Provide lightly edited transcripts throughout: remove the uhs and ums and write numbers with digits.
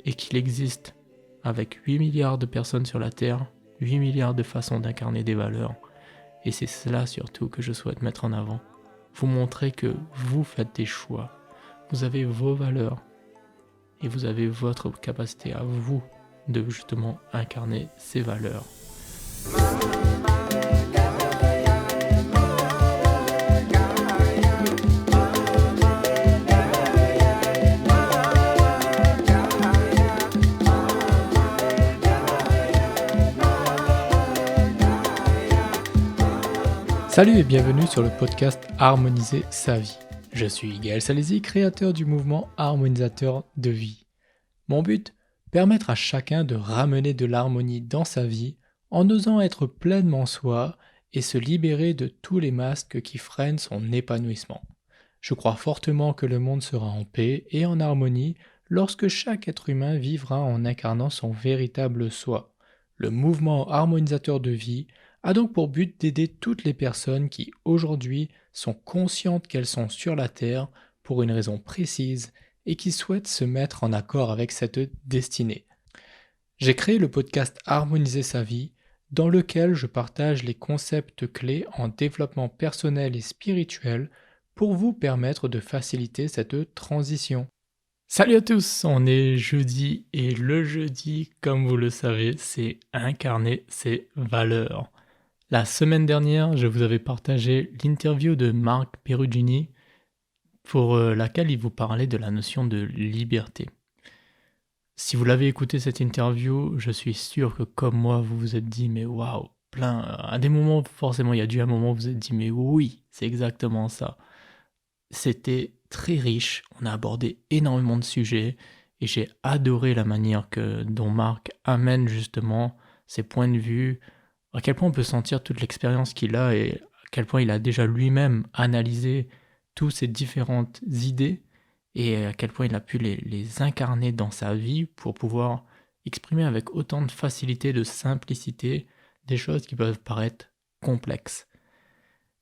et qu'il existe, avec 8 milliards de personnes sur la Terre, 8 milliards de façons d'incarner des valeurs. Et c'est cela surtout que je souhaite mettre en avant. Vous montrer que vous faites des choix. Vous avez vos valeurs. Et vous avez votre capacité à vous de justement incarner ces valeurs. Salut et bienvenue sur le podcast Harmoniser sa vie. Je suis Gaël Salési, créateur du mouvement harmonisateur de vie. Mon but, permettre à chacun de ramener de l'harmonie dans sa vie en osant être pleinement soi et se libérer de tous les masques qui freinent son épanouissement. Je crois fortement que le monde sera en paix et en harmonie lorsque chaque être humain vivra en incarnant son véritable soi. Le mouvement harmonisateur de vie a donc pour but d'aider toutes les personnes qui aujourd'hui sont conscientes qu'elles sont sur la Terre pour une raison précise et qui souhaitent se mettre en accord avec cette destinée. J'ai créé le podcast Harmoniser sa vie dans lequel je partage les concepts clés en développement personnel et spirituel pour vous permettre de faciliter cette transition. Salut à tous, on est jeudi et le jeudi, comme vous le savez, c'est incarner ses valeurs. La semaine dernière, je vous avais partagé l'interview de Marc Perugini pour laquelle il vous parlait de la notion de liberté. Si vous l'avez écouté cette interview, je suis sûr que comme moi, vous vous êtes dit mais waouh, à des moments forcément, il y a dû un moment où vous vous êtes dit mais oui, c'est exactement ça. C'était très riche, on a abordé énormément de sujets et j'ai adoré la manière dont Marc amène justement ses points de vue, à quel point on peut sentir toute l'expérience qu'il a et à quel point il a déjà lui-même analysé toutes ces différentes idées et à quel point il a pu les incarner dans sa vie pour pouvoir exprimer avec autant de facilité, de simplicité, des choses qui peuvent paraître complexes.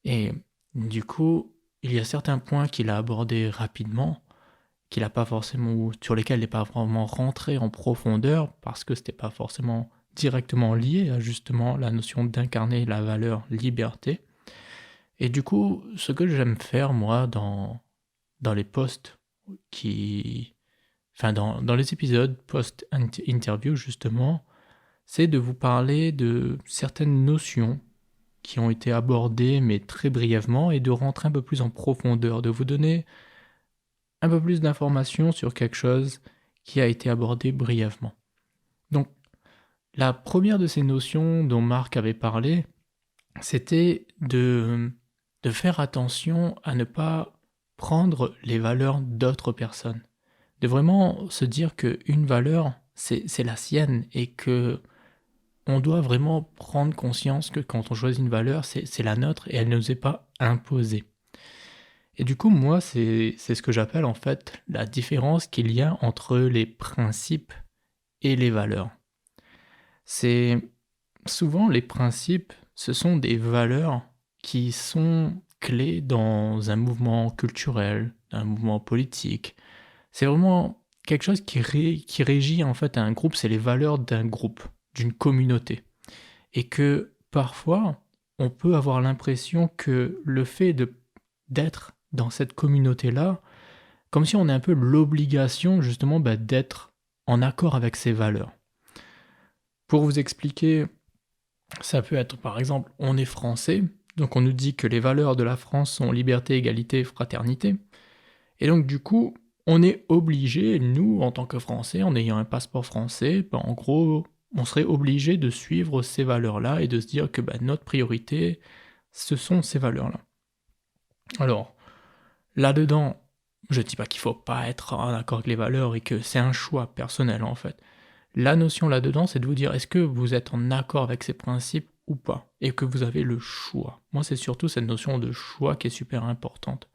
Et du coup, il y a certains points qu'il a abordés rapidement, qu'il a pas forcément, ou sur lesquels il n'est pas vraiment rentré en profondeur parce que c'était pas forcément directement lié à justement la notion d'incarner la valeur liberté. Et du coup, ce que j'aime faire moi dans les posts dans les épisodes post-interview justement, c'est de vous parler de certaines notions qui ont été abordées mais très brièvement et de rentrer un peu plus en profondeur, de vous donner un peu plus d'informations sur quelque chose qui a été abordé brièvement. Donc, la première de ces notions dont Marc avait parlé, c'était de faire attention à ne pas prendre les valeurs d'autres personnes. De vraiment se dire qu'une valeur, c'est la sienne et que on doit vraiment prendre conscience que quand on choisit une valeur, c'est la nôtre et elle ne nous est pas imposée. Et du coup, moi, c'est ce que j'appelle en fait la différence qu'il y a entre les principes et les valeurs. C'est souvent les principes, ce sont des valeurs qui sont clés dans un mouvement culturel, un mouvement politique. C'est vraiment quelque chose qui régit en fait un groupe, c'est les valeurs d'un groupe, d'une communauté. Et que parfois, on peut avoir l'impression que le fait d'être dans cette communauté-là, comme si on a un peu l'obligation justement d'être en accord avec ces valeurs. Pour vous expliquer, ça peut être par exemple, on est français, donc on nous dit que les valeurs de la France sont liberté, égalité, fraternité. Et donc du coup, on est obligé, nous en tant que Français, en ayant un passeport français, en gros, on serait obligé de suivre ces valeurs-là et de se dire que notre priorité, ce sont ces valeurs-là. Alors, là-dedans, je ne dis pas qu'il ne faut pas être en accord avec les valeurs et que c'est un choix personnel en fait. La notion là-dedans, c'est de vous dire est-ce que vous êtes en accord avec ces principes ou pas, et que vous avez le choix. Moi, c'est surtout cette notion de choix qui est super importante.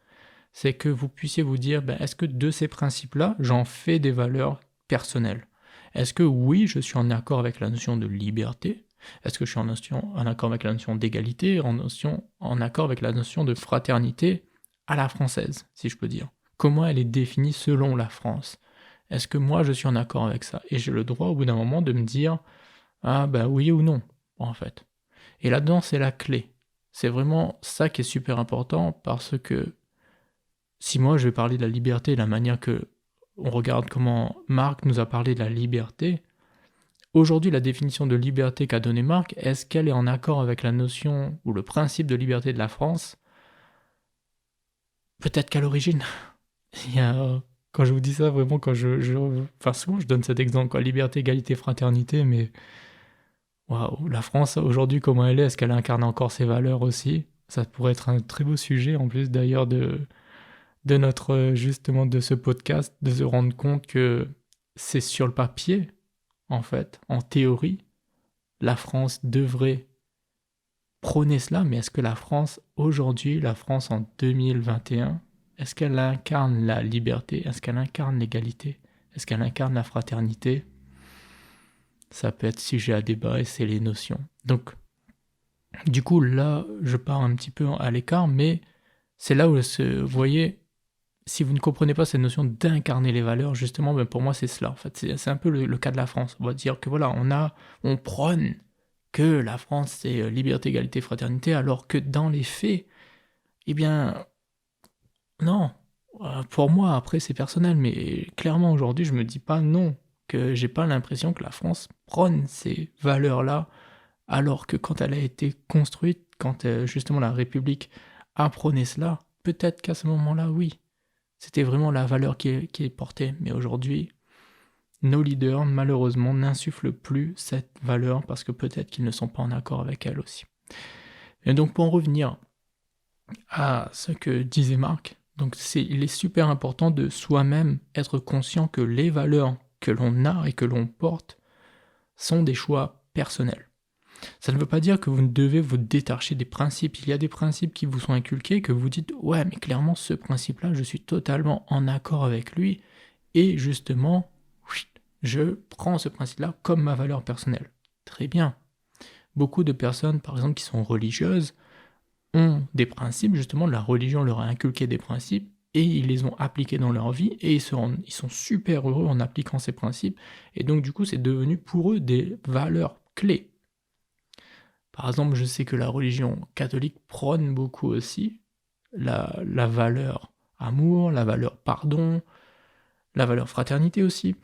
C'est que vous puissiez vous dire est-ce que de ces principes-là, j'en fais des valeurs personnelles ? Est-ce que oui, je suis en accord avec la notion de liberté ? Est-ce que je suis en accord avec la notion d'égalité, en accord avec la notion de fraternité à la française, si je peux dire ? Comment elle est définie selon la France ? Est-ce que moi je suis en accord avec ça? Et j'ai le droit au bout d'un moment de me dire ah bah oui ou non, en fait. Et là-dedans, c'est la clé. C'est vraiment ça qui est super important parce que si moi je vais parler de la liberté de la manière que on regarde comment Marc nous a parlé de la liberté, aujourd'hui la définition de liberté qu'a donnée Marc, est-ce qu'elle est en accord avec la notion ou le principe de liberté de la France? Peut-être qu'à l'origine, il y a, quand je vous dis ça, vraiment, enfin souvent je donne cet exemple, quoi, liberté, égalité, fraternité, mais waouh, la France aujourd'hui, comment elle est-ce qu'elle incarne encore ses valeurs aussi? Ça pourrait être un très beau sujet en plus d'ailleurs de notre justement de ce podcast, de se rendre compte que c'est sur le papier, en fait, en théorie, la France devrait prôner cela, mais est-ce que la France aujourd'hui, la France en 2021, est-ce qu'elle incarne la liberté? Est-ce qu'elle incarne l'égalité? Est-ce qu'elle incarne la fraternité? Ça peut être sujet à débat et c'est les notions. Donc, du coup, là, je pars un petit peu à l'écart, mais c'est là où, vous voyez, si vous ne comprenez pas cette notion d'incarner les valeurs, justement, ben pour moi, c'est cela. En fait, c'est un peu le cas de la France. On va dire que voilà, on prône que la France, c'est liberté, égalité, fraternité, alors que dans les faits, eh bien, non. Pour moi, après, c'est personnel, mais clairement, aujourd'hui, je me dis pas non, que j'ai pas l'impression que la France prône ces valeurs-là, alors que quand elle a été construite, quand justement la République a prôné cela, peut-être qu'à ce moment-là, oui, c'était vraiment la valeur qui est portée. Mais aujourd'hui, nos leaders, malheureusement, n'insufflent plus cette valeur parce que peut-être qu'ils ne sont pas en accord avec elle aussi. Et donc, pour en revenir à ce que disait Marc, donc il est super important de soi-même être conscient que les valeurs que l'on a et que l'on porte sont des choix personnels. Ça ne veut pas dire que vous ne devez vous détacher des principes. Il y a des principes qui vous sont inculqués, que vous dites ouais, mais clairement ce principe-là, je suis totalement en accord avec lui, et justement, je prends ce principe-là comme ma valeur personnelle. Très bien. Beaucoup de personnes, par exemple, qui sont religieuses, ont des principes, justement, la religion leur a inculqué des principes, et ils les ont appliqués dans leur vie, et ils sont super heureux en appliquant ces principes, et donc du coup, c'est devenu pour eux des valeurs clés. Par exemple, je sais que la religion catholique prône beaucoup aussi la valeur amour, la valeur pardon, la valeur fraternité aussi.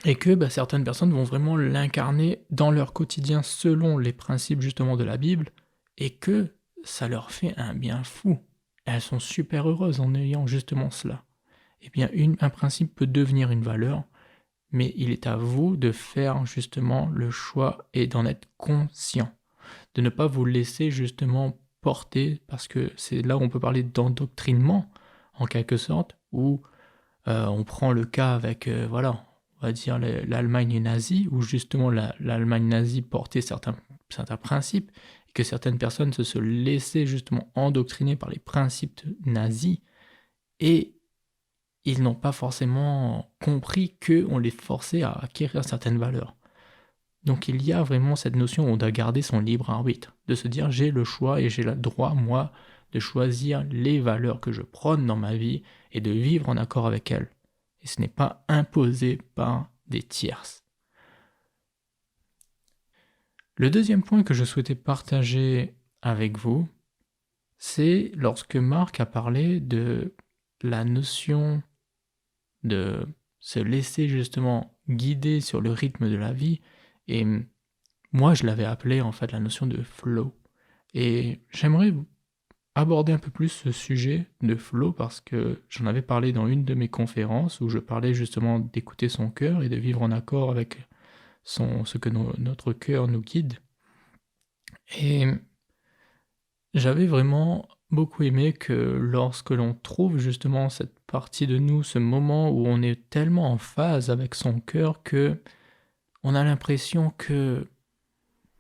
Et que certaines personnes vont vraiment l'incarner dans leur quotidien selon les principes justement de la Bible, et que ça leur fait un bien fou. Elles sont super heureuses en ayant justement cela. Eh bien, un principe peut devenir une valeur, mais il est à vous de faire justement le choix et d'en être conscient. De ne pas vous laisser justement porter, parce que c'est là où on peut parler d'endoctrinement, en quelque sorte, où on prend le cas avec, voilà, on va dire l'Allemagne nazie, où justement l'Allemagne nazie portait certains principes, et que certaines personnes se laissaient justement endoctriner par les principes nazis, et ils n'ont pas forcément compris qu'on les forçait à acquérir certaines valeurs. Donc il y a vraiment cette notion où on doit garder son libre arbitre, de se dire j'ai le choix et j'ai le droit, moi, de choisir les valeurs que je prône dans ma vie et de vivre en accord avec elles. Et ce n'est pas imposé par des tierces. Le deuxième point que je souhaitais partager avec vous, c'est lorsque Marc a parlé de la notion de se laisser justement guider sur le rythme de la vie, et moi je l'avais appelé en fait la notion de flow. Et j'aimerais aborder un peu plus ce sujet de flow parce que j'en avais parlé dans une de mes conférences où je parlais justement d'écouter son cœur et de vivre en accord avec ce que notre cœur nous guide. Et j'avais vraiment beaucoup aimé que lorsque l'on trouve justement cette partie de nous, ce moment où on est tellement en phase avec son cœur que on a l'impression que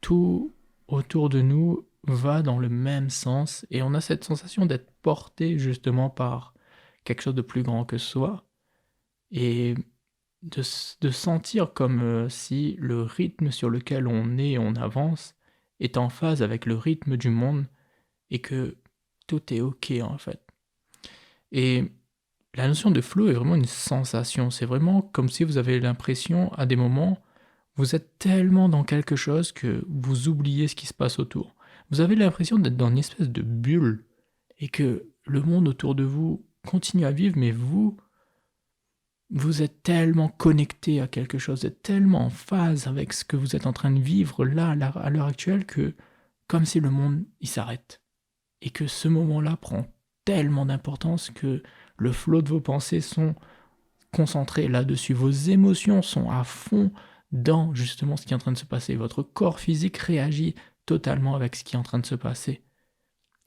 tout autour de nous va dans le même sens et on a cette sensation d'être porté justement par quelque chose de plus grand que soi et de sentir comme si le rythme sur lequel on est et on avance est en phase avec le rythme du monde et que tout est ok en fait. Et la notion de flow est vraiment une sensation. C'est vraiment comme si vous avez l'impression, à des moments, vous êtes tellement dans quelque chose que vous oubliez ce qui se passe autour. Vous avez l'impression d'être dans une espèce de bulle et que le monde autour de vous continue à vivre, mais vous êtes tellement connecté à quelque chose, vous êtes tellement en phase avec ce que vous êtes en train de vivre là, à l'heure actuelle, que comme si le monde, il s'arrête. Et que ce moment-là prend tellement d'importance que le flot de vos pensées sont concentrés là-dessus. Vos émotions sont à fond dans justement ce qui est en train de se passer. Votre corps physique réagit totalement avec ce qui est en train de se passer.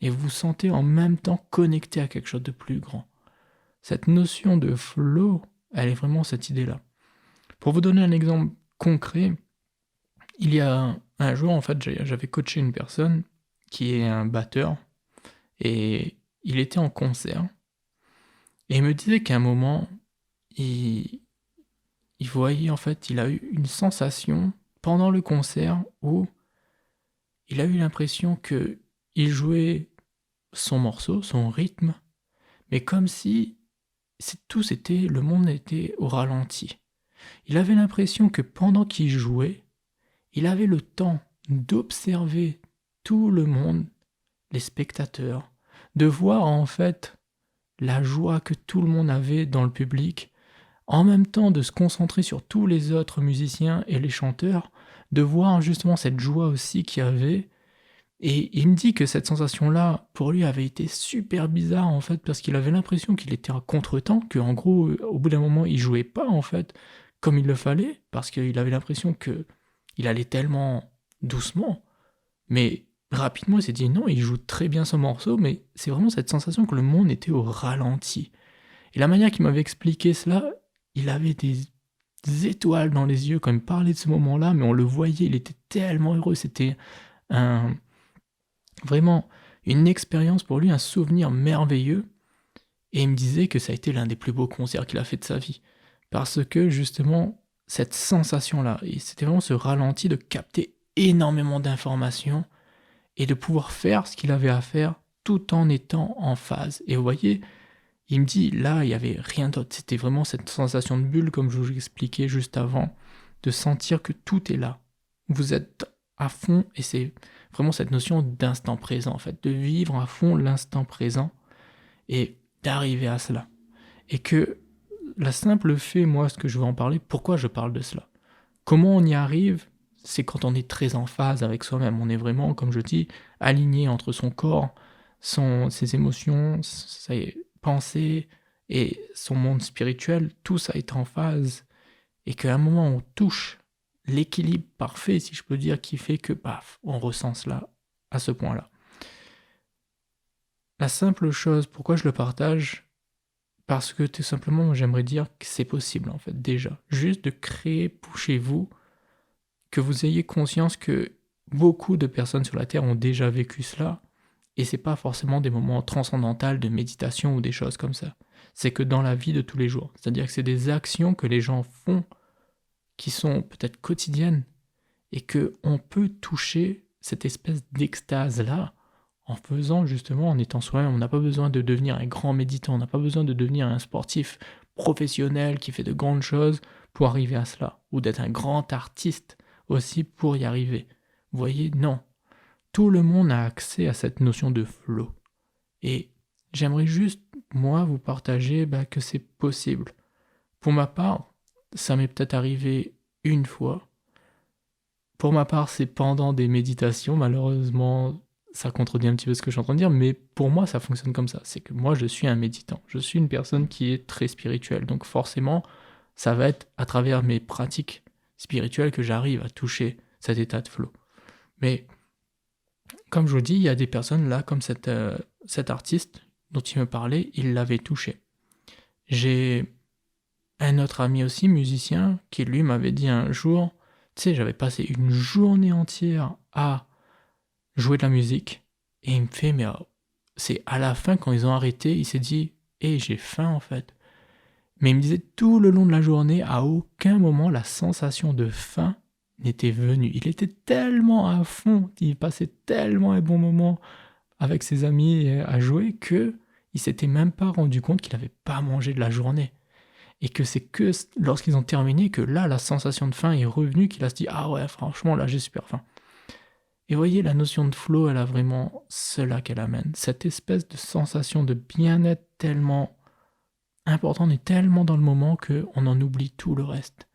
Et vous vous sentez en même temps connecté à quelque chose de plus grand. Cette notion de flow, elle est vraiment cette idée-là. Pour vous donner un exemple concret, il y a un jour, en fait, j'avais coaché une personne qui est un batteur et il était en concert et il me disait qu'à un moment, il voyait, en fait, il a eu une sensation pendant le concert où il a eu l'impression que il jouait son morceau, son rythme, mais comme si le monde était au ralenti. Il avait l'impression que pendant qu'il jouait, il avait le temps d'observer tout le monde, les spectateurs, de voir en fait la joie que tout le monde avait dans le public, en même temps de se concentrer sur tous les autres musiciens et les chanteurs, de voir justement cette joie aussi qu'il y avait. Et il me dit que cette sensation-là, pour lui, avait été super bizarre en fait, parce qu'il avait l'impression qu'il était à contre-temps, qu'en gros, au bout d'un moment, il jouait pas en fait comme il le fallait, parce qu'il avait l'impression que il allait tellement doucement, mais rapidement il s'est dit non, il joue très bien ce morceau, mais c'est vraiment cette sensation que le monde était au ralenti. Et la manière qu'il m'avait expliqué cela, il avait des étoiles dans les yeux quand il me parlait de ce moment-là, mais on le voyait, il était tellement heureux, c'était vraiment une expérience pour lui, un souvenir merveilleux, et il me disait que ça a été l'un des plus beaux concerts qu'il a fait de sa vie, parce que justement, cette sensation-là, et c'était vraiment ce ralenti de capter énormément d'informations et de pouvoir faire ce qu'il avait à faire tout en étant en phase. Et vous voyez, il me dit, là, il n'y avait rien d'autre, c'était vraiment cette sensation de bulle, comme je vous l'expliquais juste avant, de sentir que tout est là. Vous êtes à fond, et c'est vraiment cette notion d'instant présent, en fait, de vivre à fond l'instant présent, et d'arriver à cela. Et que la simple fait, moi, ce que je veux en parler, pourquoi je parle de cela? Comment on y arrive? C'est quand on est très en phase avec soi-même. On est vraiment, comme je dis, aligné entre son corps, ses émotions, ses pensées et son monde spirituel. Tout ça est en phase. Et qu'à un moment, on touche l'équilibre parfait, si je peux dire, qui fait que, paf, on ressent cela à ce point-là. La simple chose, pourquoi je le partage? Parce que tout simplement, j'aimerais dire que c'est possible, en fait, déjà. Juste de créer pour chez vous, que vous ayez conscience que beaucoup de personnes sur la Terre ont déjà vécu cela, et c'est pas forcément des moments transcendantaux de méditation ou des choses comme ça. C'est que dans la vie de tous les jours. C'est-à-dire que c'est des actions que les gens font, qui sont peut-être quotidiennes, et que on peut toucher cette espèce d'extase-là, en faisant justement, en étant soi-même. On n'a pas besoin de devenir un grand méditant, on n'a pas besoin de devenir un sportif professionnel qui fait de grandes choses pour arriver à cela, ou d'être un grand artiste aussi pour y arriver. Vous voyez, non. Tout le monde a accès à cette notion de flow. Et j'aimerais juste, moi, vous partager que c'est possible. Pour ma part, ça m'est peut-être arrivé une fois. Pour ma part, c'est pendant des méditations, malheureusement, ça contredit un petit peu ce que je suis en train de dire, mais pour moi, ça fonctionne comme ça. C'est que moi, je suis un méditant. Je suis une personne qui est très spirituelle. Donc forcément, ça va être à travers mes pratiques spirituelles que j'arrive à toucher cet état de flow. Mais comme je vous dis, il y a des personnes là, comme cet artiste dont il me parlait, il l'avait touché. J'ai un autre ami aussi, musicien, qui lui m'avait dit un jour, tu sais, j'avais passé une journée entière à jouer de la musique, et il me fait, mais c'est à la fin, quand ils ont arrêté, il s'est dit, j'ai faim en fait. Mais il me disait, tout le long de la journée, à aucun moment, la sensation de faim n'était venue. Il était tellement à fond, il passait tellement un bon moment avec ses amis à jouer, que Il s'était même pas rendu compte qu'il n'avait pas mangé de la journée. Et que c'est que lorsqu'ils ont terminé que là, la sensation de faim est revenue, qu'il a se dit « Ah ouais, franchement, là, j'ai super faim ». Et voyez, la notion de flow, elle a vraiment cela qu'elle amène. Cette espèce de sensation de bien-être tellement importante et tellement dans le moment qu'on en oublie tout le reste.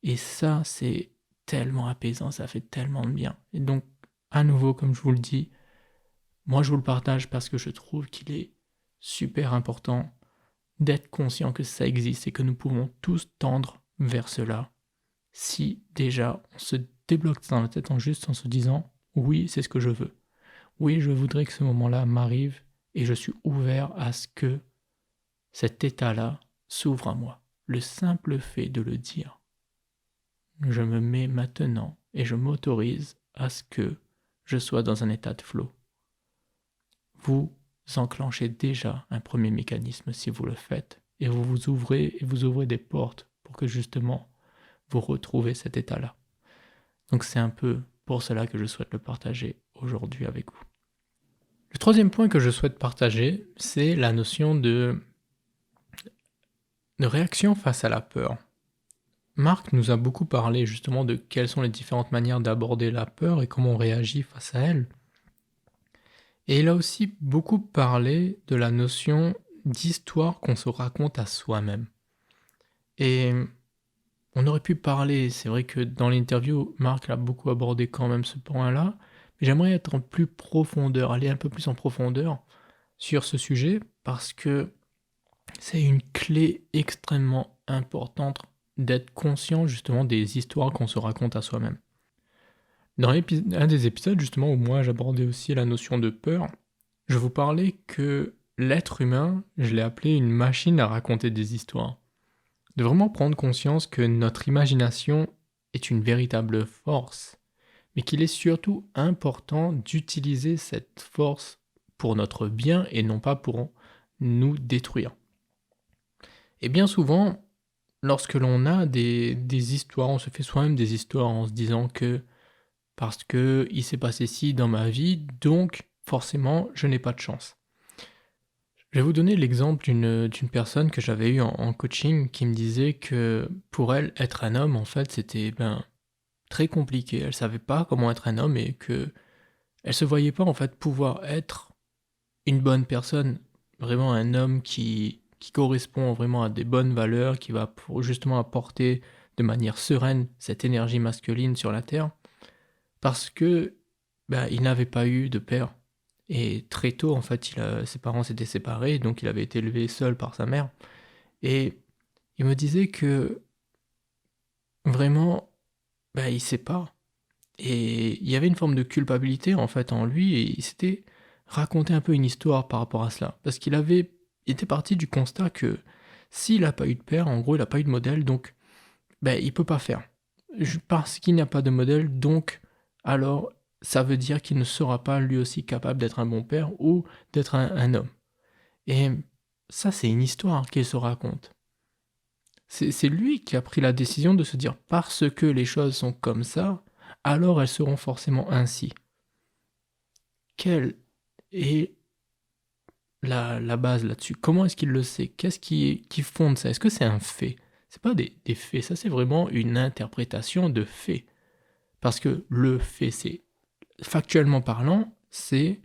Et ça, c'est tellement apaisant, ça fait tellement de bien. Et donc, à nouveau, comme je vous le dis, moi je vous le partage parce que je trouve qu'il est super important d'être conscient que ça existe et que nous pouvons tous tendre vers cela si déjà on se débloque dans la tête en se disant oui, c'est ce que je veux. Oui, je voudrais que ce moment-là m'arrive et je suis ouvert à ce que cet état-là s'ouvre à moi. Le simple fait de le dire, je me mets maintenant et je m'autorise à ce que je sois dans un état de flow. Vous enclenchez déjà un premier mécanisme si vous le faites et vous ouvrez des portes pour que justement vous retrouvez cet état-là. Donc c'est un peu pour cela que je souhaite le partager aujourd'hui avec vous. Le troisième point que je souhaite partager, c'est la notion de réaction face à la peur. Marc nous a beaucoup parlé justement de quelles sont les différentes manières d'aborder la peur et comment on réagit face à elle. Et il a aussi beaucoup parlé de la notion d'histoire qu'on se raconte à soi-même. Et on aurait pu parler, c'est vrai que dans l'interview, Marc a beaucoup abordé quand même ce point-là, mais j'aimerais être en plus profondeur, aller un peu plus en profondeur sur ce sujet, parce que c'est une clé extrêmement importante d'être conscient justement des histoires qu'on se raconte à soi-même. Dans un des épisodes justement où moi j'abordais aussi la notion de peur, je vous parlais que l'être humain, je l'ai appelé une machine à raconter des histoires. De vraiment prendre conscience que notre imagination est une véritable force, mais qu'il est surtout important d'utiliser cette force pour notre bien et non pas pour nous détruire. Et bien souvent, lorsque l'on a des histoires, on se fait soi-même des histoires en se disant que parce que il s'est passé ci dans ma vie, donc forcément je n'ai pas de chance. Je vais vous donner l'exemple d'une personne que j'avais eue en coaching qui me disait que pour elle, être un homme, en fait, c'était très compliqué. Elle savait pas comment être un homme et que elle se voyait pas en fait pouvoir être une bonne personne, vraiment un homme qui correspond vraiment à des bonnes valeurs, qui va justement apporter de manière sereine cette énergie masculine sur la terre, parce que il n'avait pas eu de père. Et très tôt, en fait, ses parents s'étaient séparés, donc il avait été élevé seul par sa mère. Et il me disait que vraiment, il sait pas. Et il y avait une forme de culpabilité en fait en lui, et il s'était raconté un peu une histoire par rapport à cela. Parce il était parti du constat que s'il n'a pas eu de père, en gros il n'a pas eu de modèle, donc il peut pas faire. Parce qu'il n'y a pas de modèle, donc alors ça veut dire qu'il ne sera pas lui aussi capable d'être un bon père ou d'être un homme. Et ça c'est une histoire qu'il se raconte. C'est lui qui a pris la décision de se dire parce que les choses sont comme ça, alors elles seront forcément ainsi. Quelle est la base là-dessus? Comment est-ce qu'il le sait? Qu'est-ce qui fonde ça? Est-ce que c'est un fait? C'est pas des faits, ça c'est vraiment une interprétation de faits. Parce que le fait, c'est factuellement parlant, c'est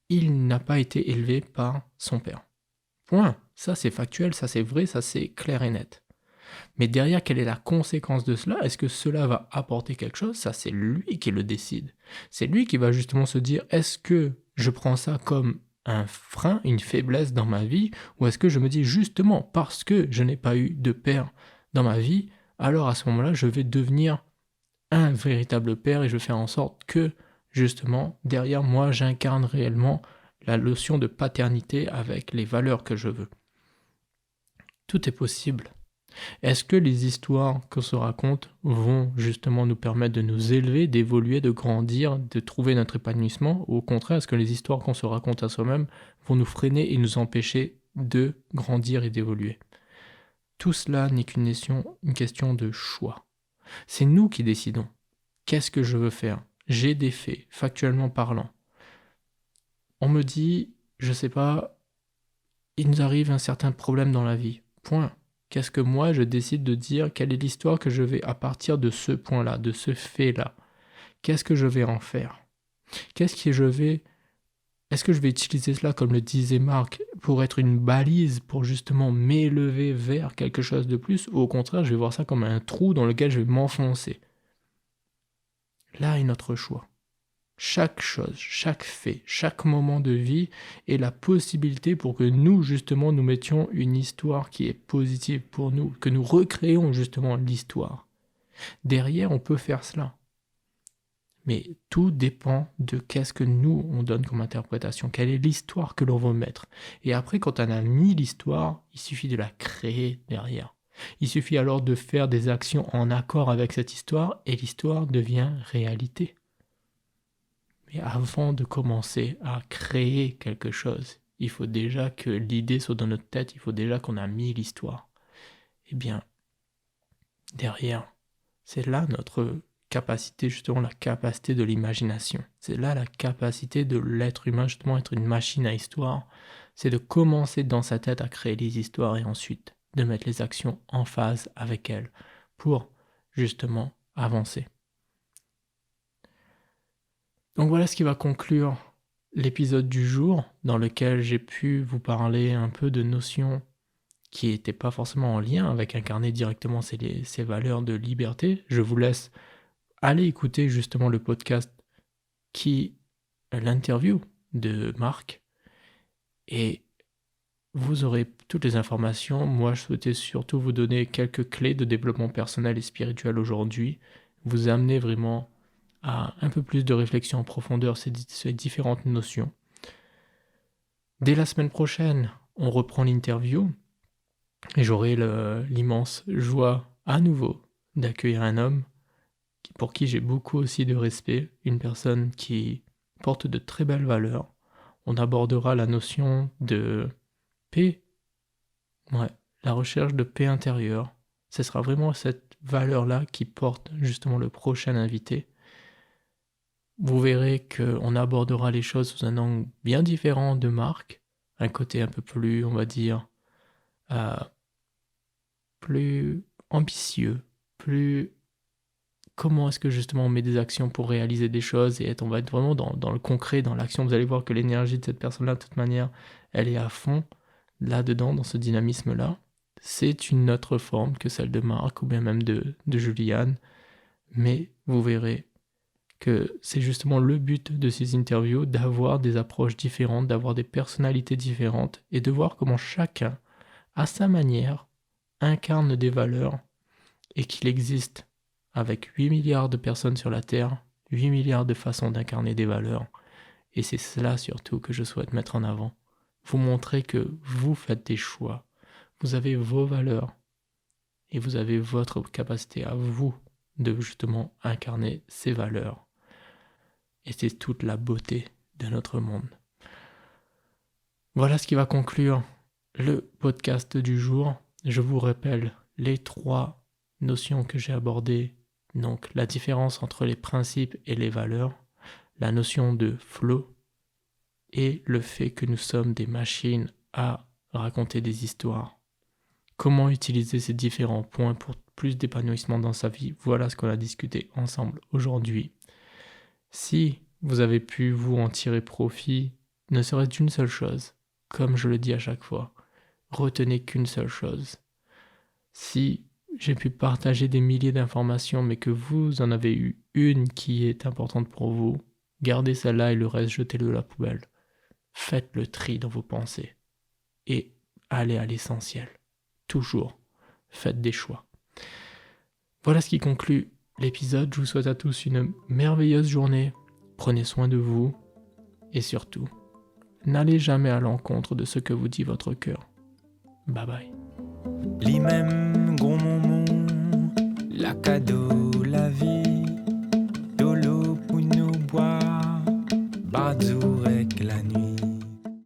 il n'a pas été élevé par son père. Point. Ça c'est factuel, ça c'est vrai, ça c'est clair et net. Mais derrière, quelle est la conséquence de cela? Est-ce que cela va apporter quelque chose? Ça, c'est lui qui le décide. C'est lui qui va justement se dire, est-ce que je prends ça comme un frein, une faiblesse dans ma vie, ou est-ce que je me dis justement, parce que je n'ai pas eu de père dans ma vie, alors à ce moment-là, je vais devenir un véritable père et je vais faire en sorte que, justement, derrière moi, j'incarne réellement la notion de paternité avec les valeurs que je veux. Tout est possible. Est-ce que les histoires qu'on se raconte vont justement nous permettre de nous élever, d'évoluer, de grandir, de trouver notre épanouissement? Ou au contraire, est-ce que les histoires qu'on se raconte à soi-même vont nous freiner et nous empêcher de grandir et d'évoluer? Tout cela n'est qu'une question de choix. C'est nous qui décidons. Qu'est-ce que je veux faire? J'ai des faits, factuellement parlant. On me dit, je sais pas, il nous arrive un certain problème dans la vie. Point. Qu'est-ce que moi je décide de dire? Quelle est l'histoire que je vais à partir de ce point-là, de ce fait-là? Qu'est-ce que je vais en faire? Est-ce que je vais utiliser cela, comme le disait Marc, pour être une balise, pour justement m'élever vers quelque chose de plus, ou au contraire, je vais voir ça comme un trou dans lequel je vais m'enfoncer? Là est notre choix. Chaque chose, chaque fait, chaque moment de vie est la possibilité pour que nous, justement, nous mettions une histoire qui est positive pour nous, que nous recréons justement l'histoire. Derrière, on peut faire cela. Mais tout dépend de qu'est-ce que nous, on donne comme interprétation, quelle est l'histoire que l'on veut mettre. Et après, quand on a mis l'histoire, il suffit de la créer derrière. Il suffit alors de faire des actions en accord avec cette histoire et l'histoire devient réalité. Mais avant de commencer à créer quelque chose, il faut déjà que l'idée soit dans notre tête, il faut déjà qu'on a mis l'histoire. Eh bien, derrière, c'est là notre capacité, justement la capacité de l'imagination. C'est là la capacité de l'être humain, justement être une machine à histoire. C'est de commencer dans sa tête à créer les histoires et ensuite de mettre les actions en phase avec elles pour justement avancer. Donc voilà ce qui va conclure l'épisode du jour dans lequel j'ai pu vous parler un peu de notions qui n'étaient pas forcément en lien avec incarner directement ces valeurs de liberté. Je vous laisse aller écouter justement le podcast l'interview de Marc et vous aurez toutes les informations. Moi, je souhaitais surtout vous donner quelques clés de développement personnel et spirituel aujourd'hui, vous amener vraiment à un peu plus de réflexion en profondeur ces différentes notions. Dès la semaine prochaine, on reprend l'interview et j'aurai l'immense joie à nouveau d'accueillir un homme pour qui j'ai beaucoup aussi de respect, une personne qui porte de très belles valeurs. On abordera la notion de paix, la recherche de paix intérieure. Ce sera vraiment cette valeur-là qui porte justement le prochain invité. Vous verrez qu'on abordera les choses sous un angle bien différent de Marc, un côté un peu plus, on va dire, plus ambitieux, plus comment est-ce que justement on met des actions pour réaliser des choses et on va être vraiment dans le concret, dans l'action. Vous allez voir que l'énergie de cette personne-là, de toute manière, elle est à fond là-dedans, dans ce dynamisme-là. C'est une autre forme que celle de Marc ou bien même de Juliane, mais vous verrez que c'est justement le but de ces interviews, d'avoir des approches différentes, d'avoir des personnalités différentes et de voir comment chacun, à sa manière, incarne des valeurs et qu'il existe avec 8 milliards de personnes sur la Terre, 8 milliards de façons d'incarner des valeurs. Et c'est cela surtout que je souhaite mettre en avant. Vous montrer que vous faites des choix. Vous avez vos valeurs et vous avez votre capacité à vous de justement incarner ces valeurs. Et c'est toute la beauté de notre monde. Voilà ce qui va conclure le podcast du jour. Je vous rappelle les 3 notions que j'ai abordées. Donc la différence entre les principes et les valeurs, la notion de flow et le fait que nous sommes des machines à raconter des histoires. Comment utiliser ces différents points pour plus d'épanouissement dans sa vie? Voilà ce qu'on a discuté ensemble aujourd'hui. Si vous avez pu vous en tirer profit, ne serait-ce d'une seule chose, comme je le dis à chaque fois, retenez qu'une seule chose. Si j'ai pu partager des milliers d'informations, mais que vous en avez eu une qui est importante pour vous, gardez celle-là et le reste, jetez-le à la poubelle. Faites le tri dans vos pensées et allez à l'essentiel. Toujours, faites des choix. Voilà ce qui conclut l'épisode. Je vous souhaite à tous une merveilleuse journée. Prenez soin de vous et surtout, n'allez jamais à l'encontre de ce que vous dit votre cœur. Bye bye. Li même gros moment, la cadeau.